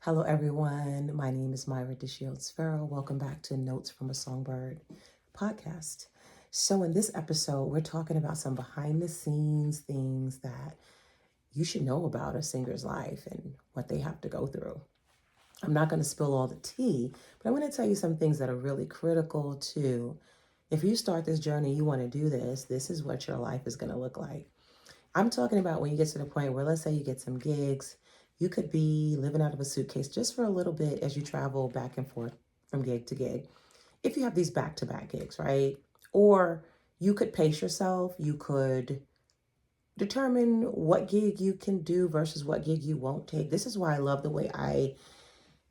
Hello, everyone. My name is Myra DeShields Farrell. Welcome back to Notes from a Songbird podcast. So, in this episode, we're talking about some behind the scenes things that you should know about a singer's life and what they have to go through. I'm not going to spill all the tea, but I'm going to tell you some things that are really critical to if you start this journey, you want to do this is what your life is going to look like. I'm talking about when you get to the point where, let's say you get some gigs, you could be living out of a suitcase just for a little bit as you travel back and forth from gig to gig. If you have these back-to-back gigs, right? Or you could pace yourself. You could determine what gig you can do versus what gig you won't take. This is why I love the way I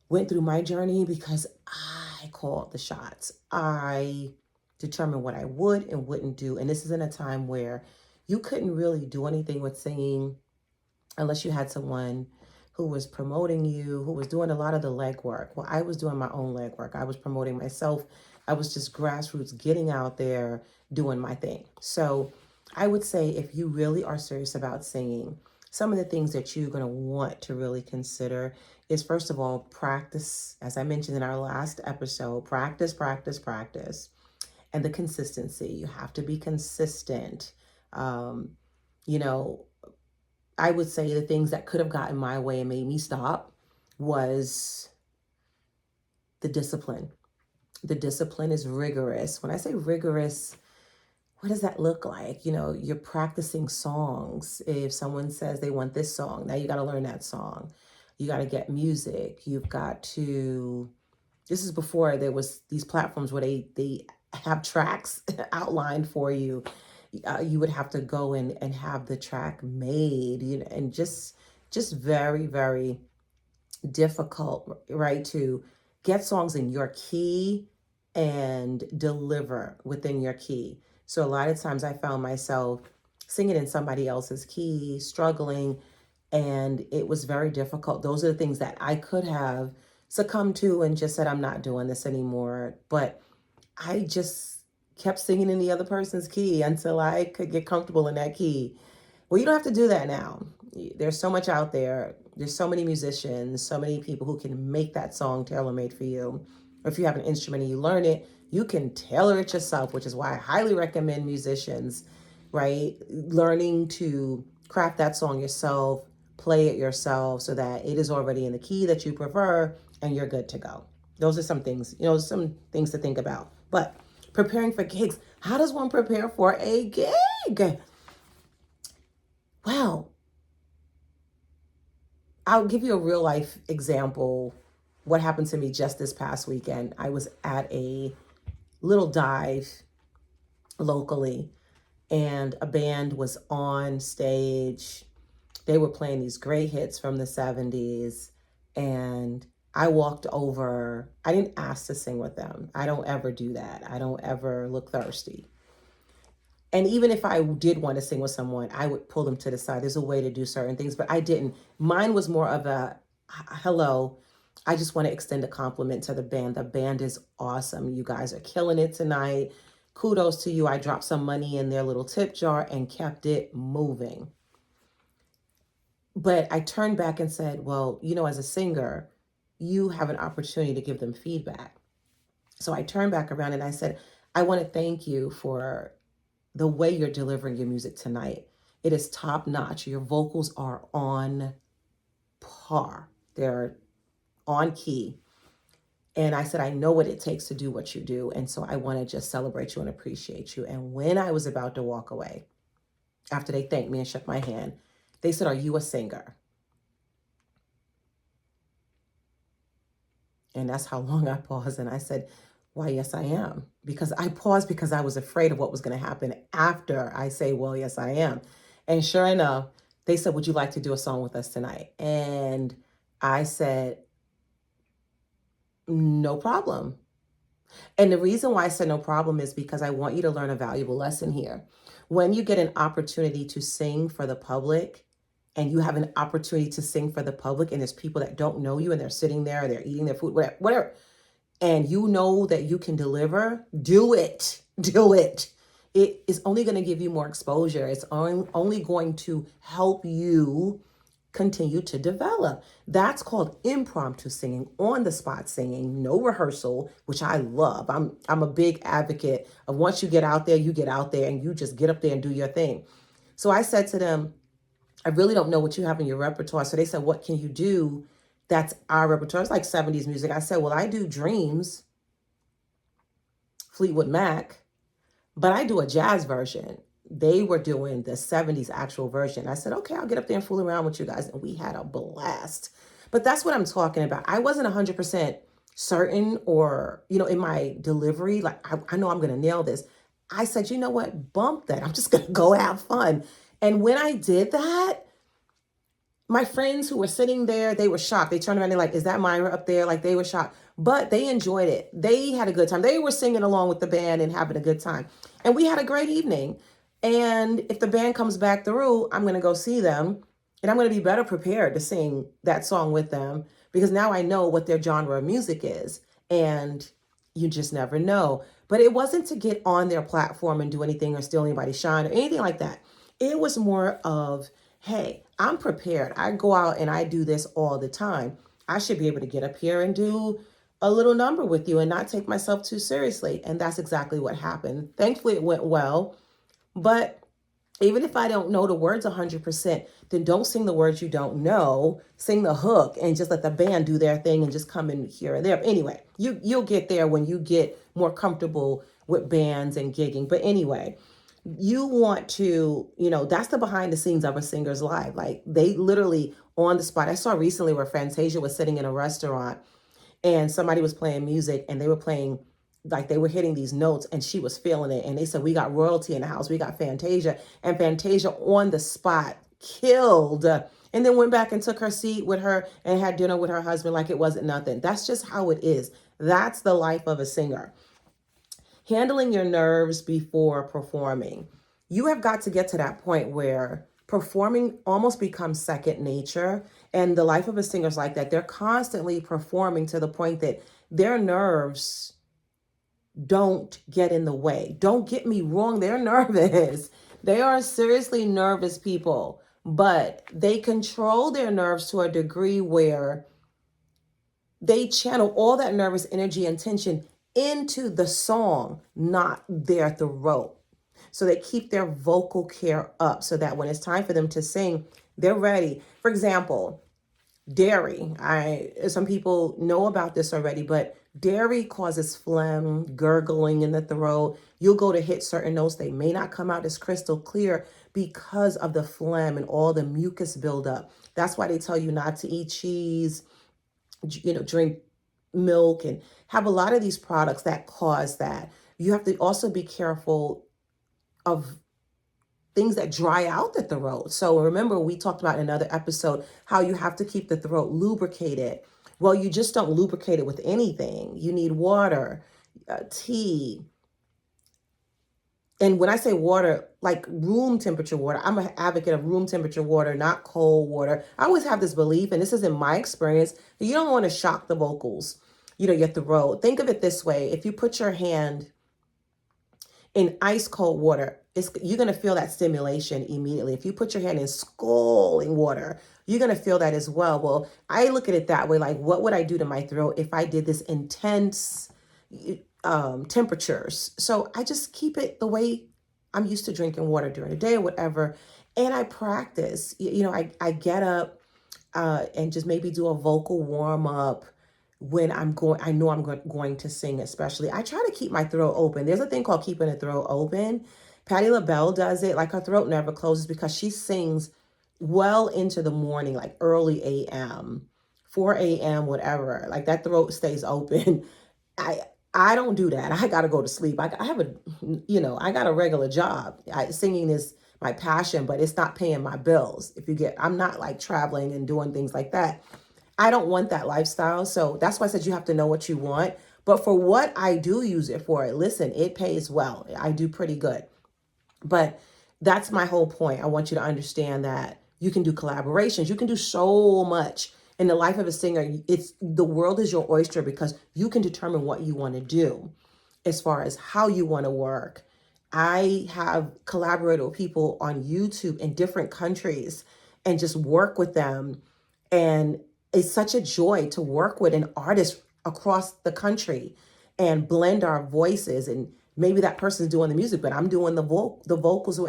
went through my journey, because I called the shots. I determined what I would and wouldn't do. And this is in a time where you couldn't really do anything with singing unless you had someone who was promoting you, who was doing a lot of the legwork. Well, I was doing my own legwork. I was promoting myself. I was just grassroots, getting out there, doing my thing. So I would say if you really are serious about singing, some of the things that you're going to want to really consider is, first of all, practice. As I mentioned in our last episode, practice, practice, practice. And the consistency. You have to be consistent. Um, you know, I would say the things that could have gotten my way and made me stop was the discipline. The discipline is rigorous. When I say rigorous, what does that look like? You're practicing songs. If someone says they want this song, now you got to learn that song. You got to get music. You've got to, this is before there was these platforms where they have tracks outlined for you. You would have to go in and have the track made, and just very, very difficult, right? To get songs in your key and deliver within your key. So a lot of times I found myself singing in somebody else's key, struggling, and it was very difficult. Those are the things that I could have succumbed to and just said, I'm not doing this anymore. But I just kept singing in the other person's key until I could get comfortable in that key. Well, you don't have to do that now. There's so much out there. There's so many musicians, so many people who can make that song tailor-made for you. Or if you have an instrument and you learn it, you can tailor it yourself, which is why I highly recommend musicians, right? Learning to craft that song yourself, play it yourself so that it is already in the key that you prefer and you're good to go. Those are some things, some things to think about. But preparing for gigs, how does one prepare for a gig? Well, I'll give you a real life example. What happened to me just this past weekend? I was at a little dive locally, and a band was on stage. They were playing these great hits from the 70s, and I walked over. I didn't ask to sing with them. I don't ever do that. I don't ever look thirsty. And even if I did want to sing with someone, I would pull them to the side. There's a way to do certain things, but I didn't. Mine was more of a, hello, I just want to extend a compliment to the band. The band is awesome. You guys are killing it tonight. Kudos to you. I dropped some money in their little tip jar and kept it moving. But I turned back and said, well, as a singer, you have an opportunity to give them feedback. So I turned back around and I said, I want to thank you for the way you're delivering your music tonight. It is top notch. Your vocals are on par. They're on key. And I said, I know what it takes to do what you do. And so I want to just celebrate you and appreciate you. And when I was about to walk away, after they thanked me and shook my hand, they said, are you a singer? And that's how long I paused. And I said, why, yes, I am. Because I paused because I was afraid of what was going to happen after I say, well, yes, I am. And sure enough, they said, would you like to do a song with us tonight? And I said, no problem. And the reason why I said no problem is because I want you to learn a valuable lesson here. When you get an opportunity to sing for the public, and you have an opportunity to sing for the public, and there's people that don't know you and they're sitting there, they're eating their food, whatever, and you know that you can deliver, do it. Do it. It is only going to give you more exposure. It's only going to help you continue to develop. That's called impromptu singing, on the spot singing, no rehearsal, which I love. I'm a big advocate of once you get out there, you get out there and you just get up there and do your thing. So I said to them, I really don't know what you have in your repertoire. So they said, what can you do that's our repertoire? It's like 70s music. I said, well, I do Dreams, Fleetwood Mac, but I do a jazz version. They were doing the 70s actual version. I said, okay, I'll get up there and fool around with you guys. And we had a blast. But that's what I'm talking about. I wasn't 100% certain or, in my delivery, like, I know I'm going to nail this. I said, you know what? Bump that. I'm just going to go have fun. And when I did that, my friends who were sitting there, they were shocked. They turned around and they're like, is that Myra up there? Like, they were shocked. But they enjoyed it. They had a good time. They were singing along with the band and having a good time. And we had a great evening. And if the band comes back through, I'm going to go see them. And I'm going to be better prepared to sing that song with them because now I know what their genre of music is. And you just never know. But it wasn't to get on their platform and do anything or steal anybody's shine or anything like that. It was more of, hey, I'm prepared. I go out and I do this all the time. I should be able to get up here and do a little number with you and not take myself too seriously. And that's exactly what happened. Thankfully, it went well. But even if I don't know the words 100%, then don't sing the words you don't know. Sing the hook and just let the band do their thing and just come in here and there. Anyway, you'll get there when you get more comfortable with bands and gigging. But anyway, you want to, that's the behind the scenes of a singer's life. Like, they literally on the spot. I saw recently where Fantasia was sitting in a restaurant and somebody was playing music and they were playing, like, they were hitting these notes and she was feeling it. And they said, we got royalty in the house. We got Fantasia. And Fantasia on the spot killed, and then went back and took her seat with her and had dinner with her husband like it wasn't nothing. That's just how it is. That's the life of a singer. Handling your nerves before performing. You have got to get to that point where performing almost becomes second nature. And the life of a singer is like that. They're constantly performing to the point that their nerves don't get in the way. Don't get me wrong. They're nervous. They are seriously nervous people, but they control their nerves to a degree where they channel all that nervous energy and tension into the song, not their throat. So they keep their vocal care up so that when it's time for them to sing, they're ready. For example, dairy. Some people know about this already, but dairy causes phlegm, gurgling in the throat. You'll go to hit certain notes. They may not come out as crystal clear because of the phlegm and all the mucus buildup. That's why they tell you not to eat cheese, drink milk and have a lot of these products that cause that. You have to also be careful of things that dry out the throat. So remember, we talked about in another episode how you have to keep the throat lubricated. Well, you just don't lubricate it with anything. You need water, tea. And when I say water, like room temperature water, I'm an advocate of room temperature water, not cold water. I always have this belief, and this is in my experience, that you don't want to shock the vocals, your throat. Think of it this way. If you put your hand in ice cold water, you're going to feel that stimulation immediately. If you put your hand in scalding water, you're going to feel that as well. Well, I look at it that way. Like, what would I do to my throat if I did this intense temperatures? So I just keep it the way I'm used to drinking water during the day or whatever. And I practice, I get up and just maybe do a vocal warm up when I know I'm going to sing, especially. I try to keep my throat open. There's a thing called keeping the throat open. Patti LaBelle does it. Like, her throat never closes because she sings well into the morning, like early a.m., 4 a.m., whatever. Like, that throat stays open. I don't do that. I got to go to sleep. I have I got a regular job. Singing is my passion, but it's not paying my bills. I'm not like traveling and doing things like that. I don't want that lifestyle. So that's why I said you have to know what you want. But for what I do use it for, listen, it pays well. I do pretty good. But that's my whole point. I want you to understand that you can do collaborations. You can do so much in the life of a singer. The world is your oyster because you can determine what you want to do as far as how you want to work. I have collaborated with people on YouTube in different countries, and just work with them. And it's such a joy to work with an artist across the country and blend our voices. And maybe that person's doing the music, but I'm doing the vocals.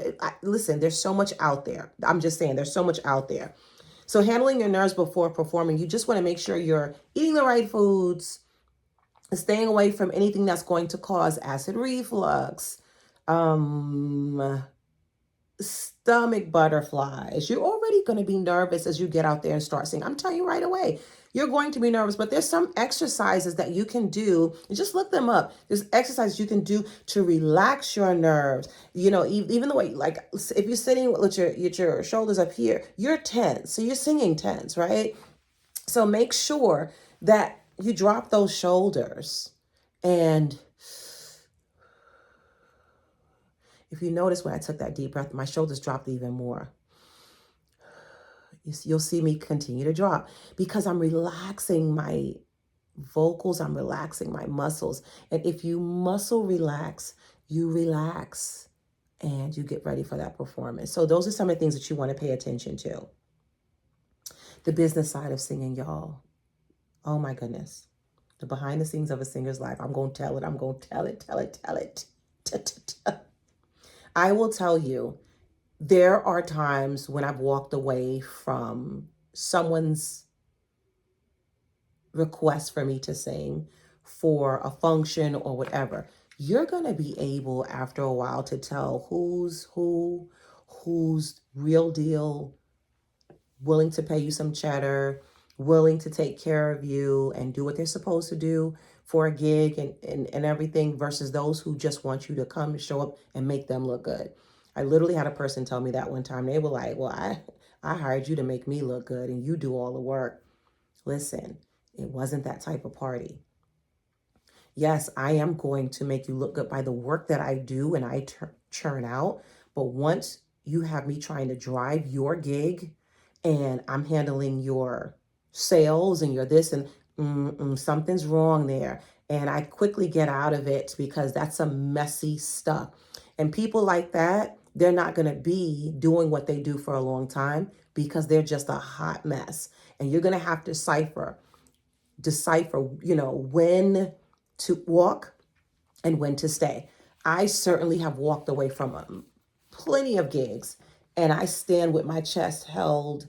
Listen, there's so much out there. I'm just saying, there's so much out there. So handling your nerves before performing, you just want to make sure you're eating the right foods, staying away from anything that's going to cause acid reflux, um, stomach butterflies. You're already going to be nervous as you get out there and start singing. I'm telling you right away, you're going to be nervous, but there's some exercises that you can do. And just look them up. There's exercises you can do to relax your nerves. You know, even the way, like if you're sitting with your shoulders up here, you're tense. So you're singing tense, right? So make sure that you drop those shoulders. And if you notice when I took that deep breath, my shoulders dropped even more. You'll see me continue to drop because I'm relaxing my vocals, I'm relaxing my muscles. And if you muscle relax, you relax and you get ready for that performance. So those are some of the things that you want to pay attention to. The business side of singing, y'all. Oh my goodness. The behind the scenes of a singer's life. I'm going to tell it. I'm going to tell it. I will tell you, there are times when I've walked away from someone's request for me to sing for a function or whatever. You're going to be able after a while to tell who's real deal, willing to pay you some cheddar, willing to take care of you and do what they're supposed to do for a gig and everything, versus those who just want you to come and show up and make them look good. I literally had a person tell me that one time. They were like, well, I hired you to make me look good and you do all the work. Listen, it wasn't that type of party. Yes, I am going to make you look good by the work that I do and I churn out. But once you have me trying to drive your gig and I'm handling your sales and your this and something's wrong there. And I quickly get out of it because that's some messy stuff. And people like that, they're not going to be doing what they do for a long time because they're just a hot mess. And you're going to have to decipher, when to walk and when to stay. I certainly have walked away from plenty of gigs and I stand with my chest held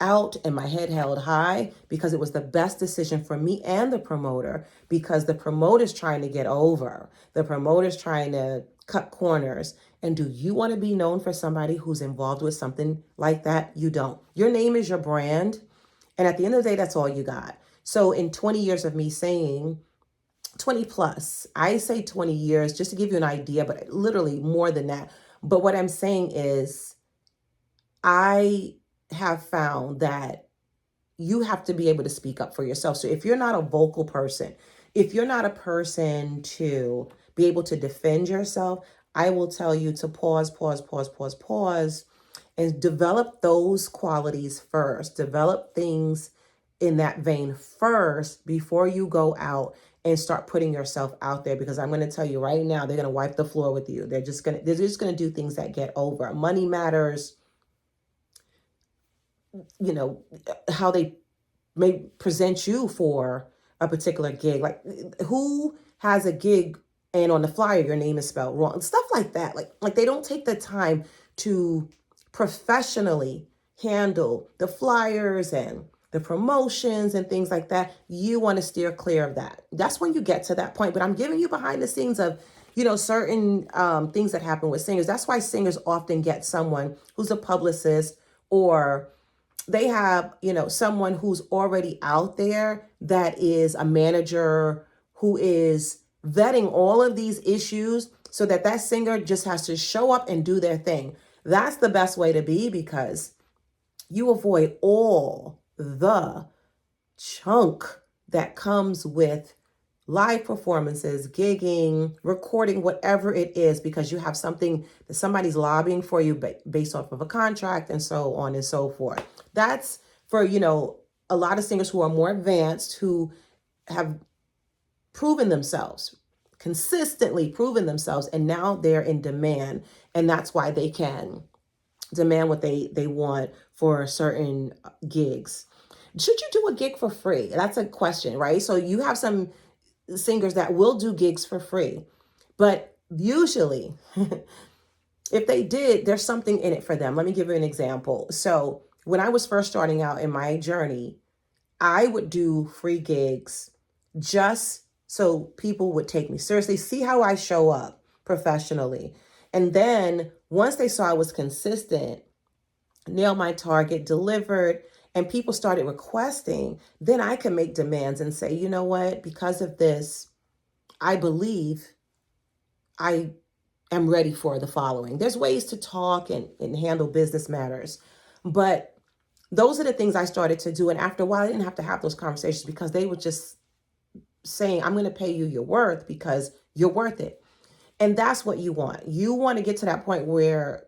out and my head held high because it was the best decision for me and the promoter, because the promoter's trying to get over. The promoter's trying to cut corners. And do you want to be known for somebody who's involved with something like that? You don't. Your name is your brand. And at the end of the day, that's all you got. So in 20 years of me saying, 20 plus, I say 20 years just to give you an idea, but literally more than that. But what I'm saying is I have found that you have to be able to speak up for yourself. So if you're not a vocal person, if you're not a person to be able to defend yourself, I will tell you to pause, and develop those qualities first. Develop things in that vein first before you go out and start putting yourself out there, because I'm going to tell you right now, they're going to wipe the floor with you. They're just going to do things that get over. Money matters. How they may present you for a particular gig. Like, who has a gig and on the flyer your name is spelled wrong? Stuff like that. Like they don't take the time to professionally handle the flyers and the promotions and things like that. You want to steer clear of that. That's when you get to that point. But I'm giving you behind the scenes of, certain things that happen with singers. That's why singers often get someone who's a publicist, or they have, someone who's already out there that is a manager who is vetting all of these issues so that singer just has to show up and do their thing. That's the best way to be, because you avoid all the chunk that comes with live performances, gigging, recording, whatever it is, because you have something that somebody's lobbying for you based off of a contract and so on and so forth. That's for, a lot of singers who are more advanced, who have proven themselves, consistently proven themselves, and now they're in demand. And that's why they can demand what they want for certain gigs. Should you do a gig for free? That's a question, right? So you have some singers that will do gigs for free, but usually if they did, there's something in it for them. Let me give you an example. So when I was first starting out in my journey, I would do free gigs just so people would take me seriously, see how I show up professionally. And then once they saw I was consistent, nailed my target, delivered, and people started requesting, then I can make demands and say, you know what, because of this, I believe I am ready for the following. There's ways to talk and handle business matters. But those are the things I started to do. And after a while, I didn't have to have those conversations because they were just saying, I'm going to pay you your worth because you're worth it. And that's what you want. You want to get to that point where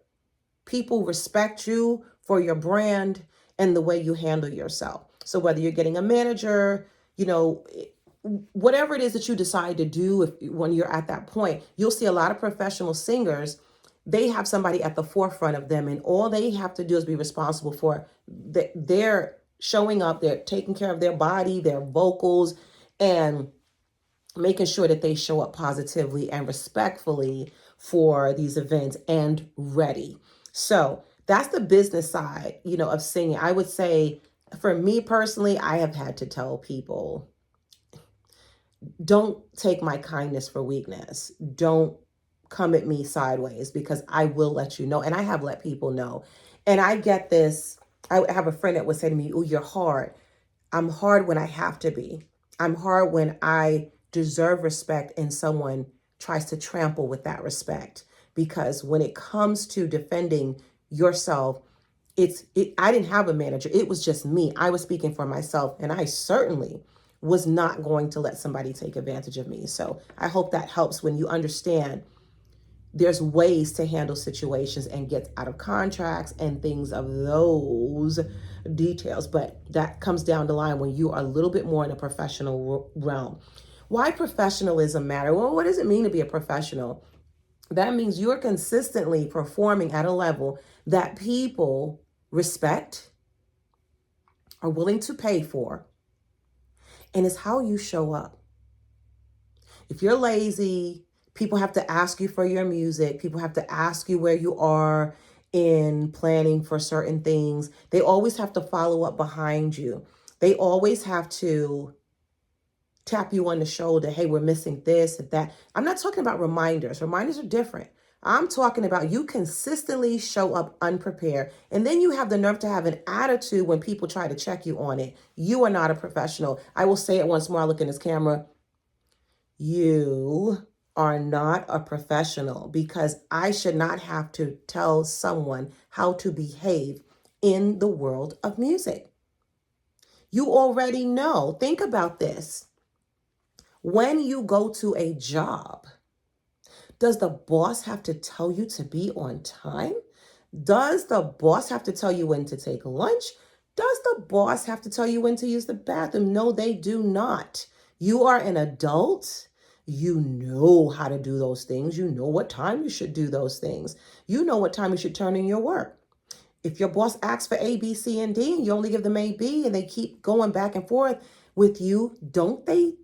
people respect you for your brand and the way you handle yourself. So whether you're getting a manager, whatever it is that you decide to do, when you're at that point, you'll see a lot of professional singers. They have somebody at the forefront of them, and all they have to do is be responsible for their showing up, they're taking care of their body, their vocals, and making sure that they show up positively and respectfully for these events and ready. So that's the business side, of singing. I would say for me personally, I have had to tell people, don't take my kindness for weakness. Don't come at me sideways, because I will let you know. And I have let people know. And I get this. I have a friend that would say to me, "Oh, you're hard." I'm hard when I have to be. I'm hard when I deserve respect and someone tries to trample with that respect. Because when it comes to defending yourself, I didn't have a manager. It was just me. I was speaking for myself, and I certainly was not going to let somebody take advantage of me. So I hope that helps when you understand there's ways to handle situations and get out of contracts and things of those details. But that comes down the line when you are a little bit more in a professional realm. Why professionalism matter? Well, what does it mean to be a professional? That means you're consistently performing at a level that people respect, are willing to pay for, and it's how you show up. If you're lazy, people have to ask you for your music. People have to ask you where you are in planning for certain things. They always have to follow up behind you. They always have to tap you on the shoulder. Hey, we're missing this and that. I'm not talking about reminders. Reminders are different. I'm talking about you consistently show up unprepared, and then you have the nerve to have an attitude when people try to check you on it. You are not a professional. I will say it once more. I look in this camera. You are not a professional, because I should not have to tell someone how to behave in the world of music. You already know. Think about this. When you go to a job, does the boss have to tell you to be on time? Does the boss have to tell you when to take lunch? Does the boss have to tell you when to use the bathroom? No, they do not. You are an adult. You know how to do those things. You know what time you should do those things. You know what time you should turn in your work. If your boss asks for A, B, C, and D, and you only give them A, B, and they keep going back and forth with you, don't they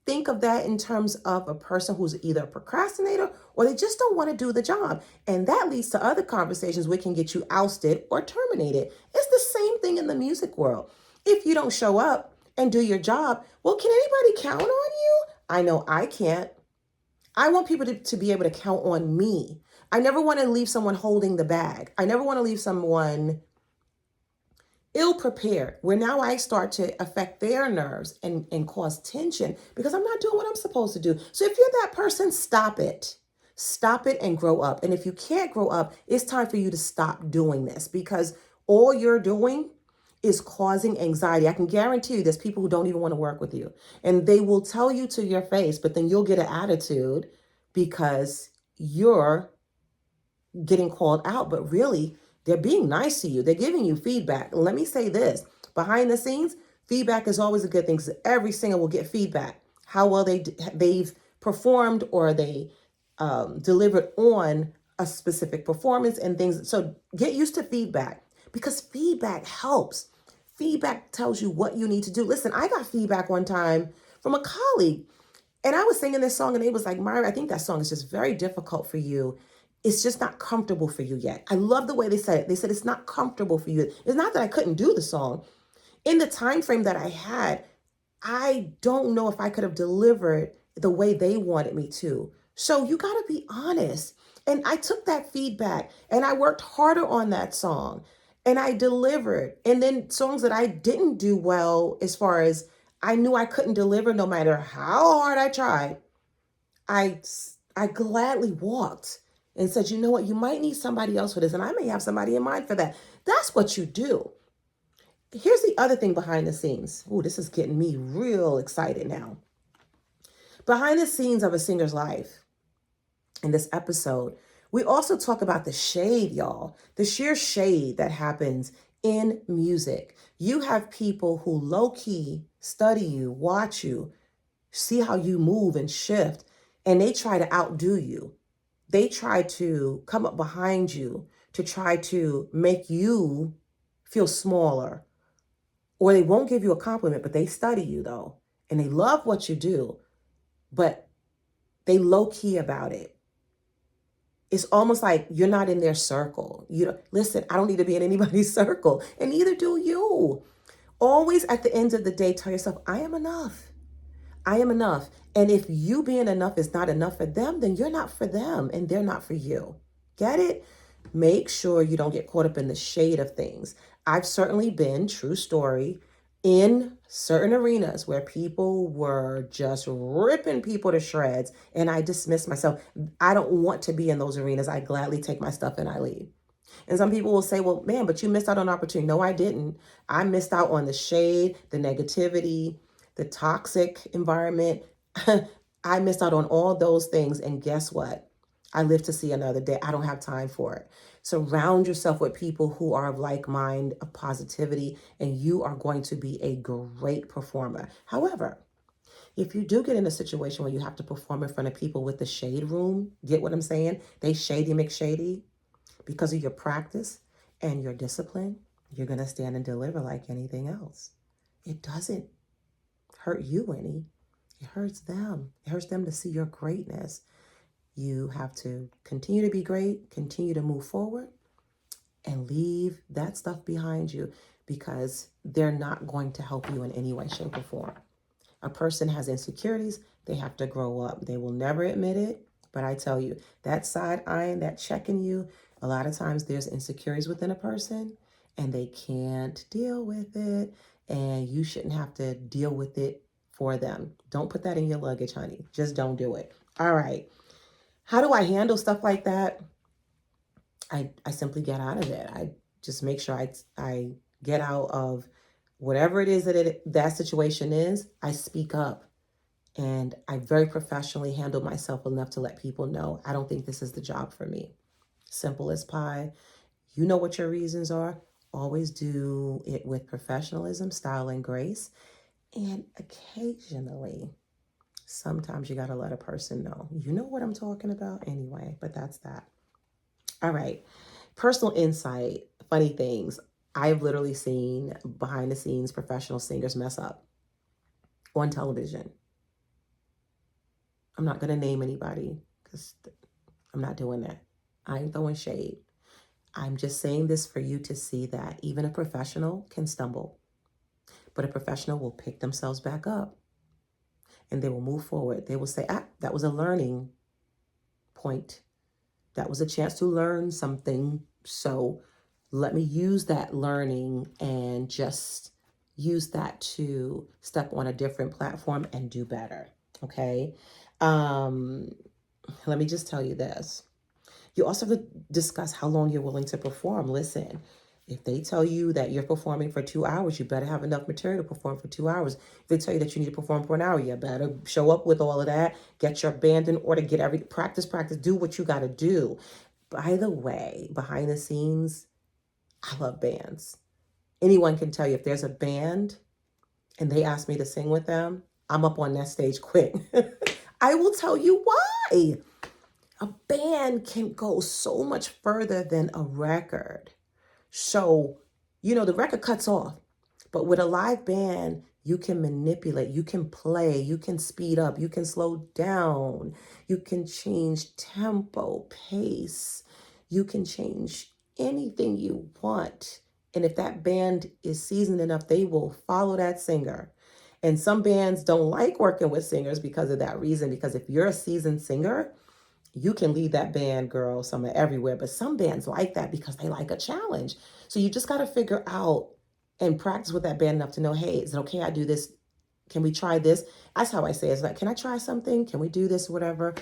think of that in terms of a person who's either a procrastinator or they just don't want to do the job? And that leads to other conversations which can get you ousted or terminated. It's the same thing in the music world. If you don't show up and do your job, well, can anybody count on you? I know I can't. I want people to be able to count on me. I never want to leave someone holding the bag. I never want to leave someone ill-prepared, where now I start to affect their nerves and cause tension because I'm not doing what I'm supposed to do. So if you're that person, stop it. Stop it and grow up. And if you can't grow up, it's time for you to stop doing this, because all you're doing is causing anxiety. I can guarantee you there's people who don't even want to work with you, and they will tell you to your face, but then you'll get an attitude because you're getting called out. But really, they're being nice to you. They're giving you feedback. Let me say this. Behind the scenes, feedback is always a good thing, because every singer will get feedback. How well they've performed or they delivered on a specific performance and things. So get used to feedback because feedback helps. Feedback tells you what you need to do. Listen, I got feedback one time from a colleague, and I was singing this song, and they was like, Myra, I think that song is just very difficult for you. It's just not comfortable for you yet. I love the way they said it. They said it's not comfortable for you. It's not that I couldn't do the song. In the time frame that I had, I don't know if I could have delivered the way they wanted me to. So you got to be honest. And I took that feedback and I worked harder on that song and I delivered. And then songs that I didn't do well, as far as I knew I couldn't deliver no matter how hard I tried, I I gladly walked and said, you know what, you might need somebody else for this. And I may have somebody in mind for that. That's what you do. Here's the other thing behind the scenes. Oh, this is getting me real excited now. Behind the scenes of a singer's life, in this episode, we also talk about the shade, y'all. The sheer shade that happens in music. You have people who low-key study you, watch you, see how you move and shift, and they try to outdo you. They try to come up behind you to try to make you feel smaller. Or they won't give you a compliment, but they study you though. And they love what you do, but they low key about it. It's almost like you're not in their circle. You don't listen, I don't need to be in anybody's circle, and neither do you. Always at the end of the day, tell yourself, I am enough. I am enough. And if you being enough is not enough for them, then you're not for them and they're not for you. Get it? Make sure you don't get caught up in the shade of things. I've certainly been, true story, in certain arenas where people were just ripping people to shreds and I dismissed myself. I don't want to be in those arenas. I gladly take my stuff and I leave. And some people will say, well, man, but you missed out on opportunity. No, I didn't. I missed out on the shade, the negativity, the toxic environment. I missed out on all those things. And guess what? I live to see another day. I don't have time for it. Surround yourself with people who are of like mind, of positivity, and you are going to be a great performer. However, if you do get in a situation where you have to perform in front of people with the shade room, get what I'm saying? They shady McShady. Because of your practice and your discipline, you're going to stand and deliver like anything else. It doesn't hurt you any. It hurts them. It hurts them to see your greatness. You have to continue to be great, continue to move forward, and leave that stuff behind you because they're not going to help you in any way, shape, or form. A person has insecurities. They have to grow up. They will never admit it. But I tell you, that side eyeing, that checking you, a lot of times there's insecurities within a person and they can't deal with it. And you shouldn't have to deal with it for them. Don't put that in your luggage, honey. Just don't do it. All right. How do I handle stuff like that? I simply get out of it. I just make sure I get out of whatever it is that situation is. I speak up. And I very professionally handle myself enough to let people know I don't think this is the job for me. Simple as pie. You know what your reasons are. Always do it with professionalism, style, and grace. And occasionally, sometimes you got to let a person know. You know what I'm talking about anyway, but that's that. All right. Personal insight, funny things. I've literally seen behind the scenes professional singers mess up on television. I'm not going to name anybody because I'm not doing that. I ain't throwing shade. I'm just saying this for you to see that even a professional can stumble, but a professional will pick themselves back up and they will move forward. They will say, that was a learning point. That was a chance to learn something. So let me use that learning and just use that to step on a different platform and do better. Okay. Let me just tell you this. You also have to discuss how long you're willing to perform. Listen, if they tell you that you're performing for 2 hours, you better have enough material to perform for 2 hours. If they tell you that you need to perform for an hour, you better show up with all of that, get your band in order, get every practice, do what you got to do. By the way, behind the scenes, I love bands. Anyone can tell you if there's a band and they ask me to sing with them, I'm up on that stage quick. I will tell you why. A band can go so much further than a record. So, the record cuts off, but with a live band, you can manipulate, you can play, you can speed up, you can slow down, you can change tempo, pace, you can change anything you want. And if that band is seasoned enough, they will follow that singer. And some bands don't like working with singers because of that reason, because if you're a seasoned singer, you can lead that band, girl, somewhere everywhere. But some bands like that because they like a challenge. So you just got to figure out and practice with that band enough to know, hey, is it okay I do this? Can we try this? That's how I say it. It's like, can I try something? Can we do this? Whatever.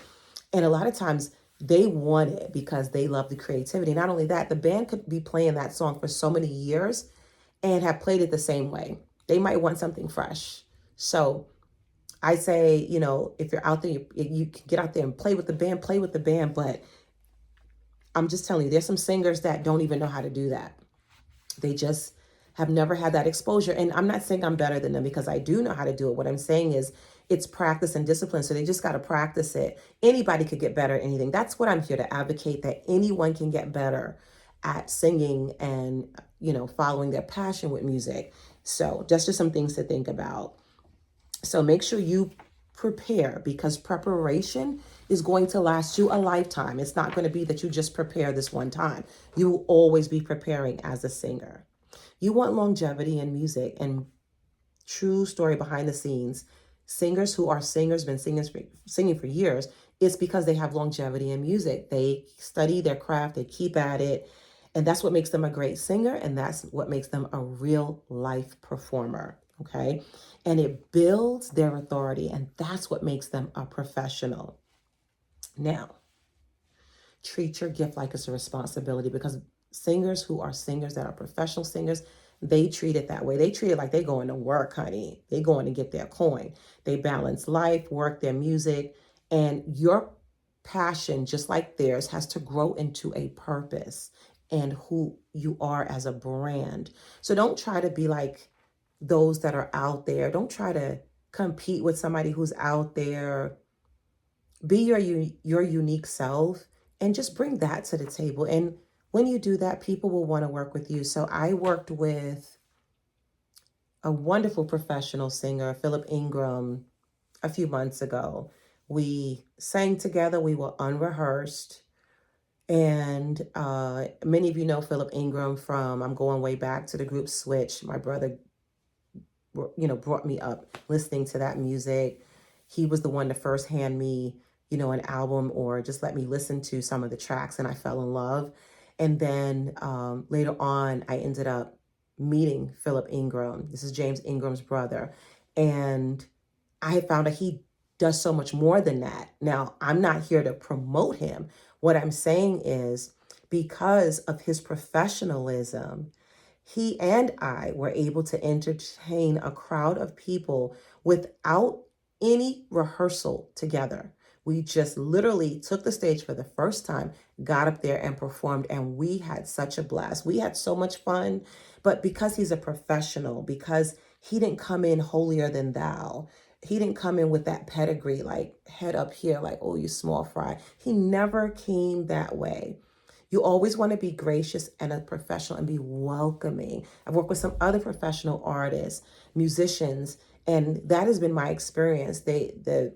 And a lot of times they want it because they love the creativity. Not only that, the band could be playing that song for so many years and have played it the same way. They might want something fresh. So I say, if you're out there, you can get out there and play with the band, but I'm just telling you, there's some singers that don't even know how to do that. They just have never had that exposure. And I'm not saying I'm better than them because I do know how to do it. What I'm saying is it's practice and discipline. So they just got to practice it. Anybody could get better at anything. That's what I'm here to advocate, that anyone can get better at singing and, following their passion with music. So that's just some things to think about. So make sure you prepare, because preparation is going to last you a lifetime. It's not going to be that you just prepare this one time. You will always be preparing as a singer. You want longevity in music, and true story behind the scenes. Singers who are singers, been singing for years, it's because they have longevity in music. They study their craft, they keep at it, and that's what makes them a great singer, and that's what makes them a real life performer. Okay. And it builds their authority, and that's what makes them a professional. Now, treat your gift like it's a responsibility, because singers who are singers that are professional singers, they treat it that way. They treat it like they going to work, honey. They going to get their coin. They balance life, work, their music, and your passion, just like theirs, has to grow into a purpose and who you are as a brand. So don't try to be like those that are out there. Don't try to compete with somebody who's out there. Be your unique self and just bring that to the table. And when you do that, people will want to work with you. So I worked with a wonderful professional singer, Philip Ingram, a few months ago. We sang together. We were unrehearsed. And many of you know Philip Ingram from, I'm going way back to the group Switch. My brother brought me up listening to that music. He was the one to first hand me, an album, or just let me listen to some of the tracks, and I fell in love. And then later on, I ended up meeting Philip Ingram. This is James Ingram's brother. And I had found that he does so much more than that. Now, I'm not here to promote him. What I'm saying is, because of his professionalism, he and I were able to entertain a crowd of people without any rehearsal together. We just literally took the stage for the first time, got up there and performed, and we had such a blast. We had so much fun. But because he's a professional, because he didn't come in holier than thou, he didn't come in with that pedigree, like head up here, like, oh, you small fry. He never came that way. You always want to be gracious and a professional and be welcoming. I've worked with some other professional artists, musicians, and that has been my experience. The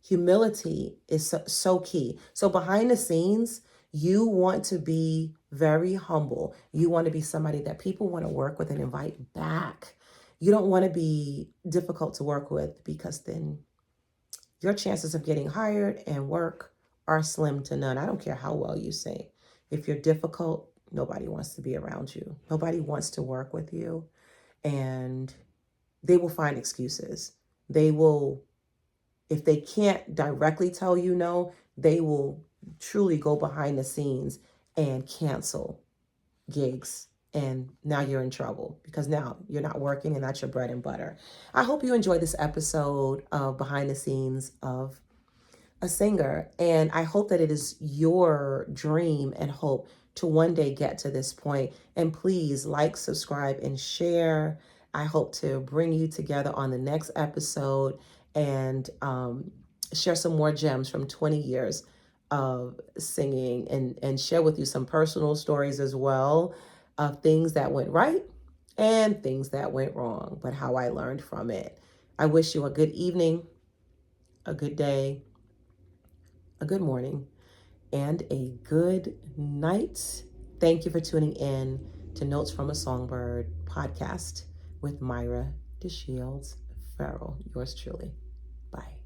humility is so key. So behind the scenes, you want to be very humble. You want to be somebody that people want to work with and invite back. You don't want to be difficult to work with, because then your chances of getting hired and work are slim to none. I don't care how well you sing. If you're difficult, nobody wants to be around you. Nobody wants to work with you. And they will find excuses. They will, if they can't directly tell you no, they will truly go behind the scenes and cancel gigs. And now you're in trouble, because now you're not working and that's your bread and butter. I hope you enjoyed this episode of Behind the Scenes of a Singer. And I hope that it is your dream and hope to one day get to this point. And please like, subscribe, and share. I hope to bring you together on the next episode and share some more gems from 20 years of singing and share with you some personal stories as well of things that went right and things that went wrong, but how I learned from it. I wish you a good evening, a good day, a good morning, and a good night. Thank you for tuning in to Notes from a Songbird podcast with Myra DeShields Farrell. Yours truly. Bye.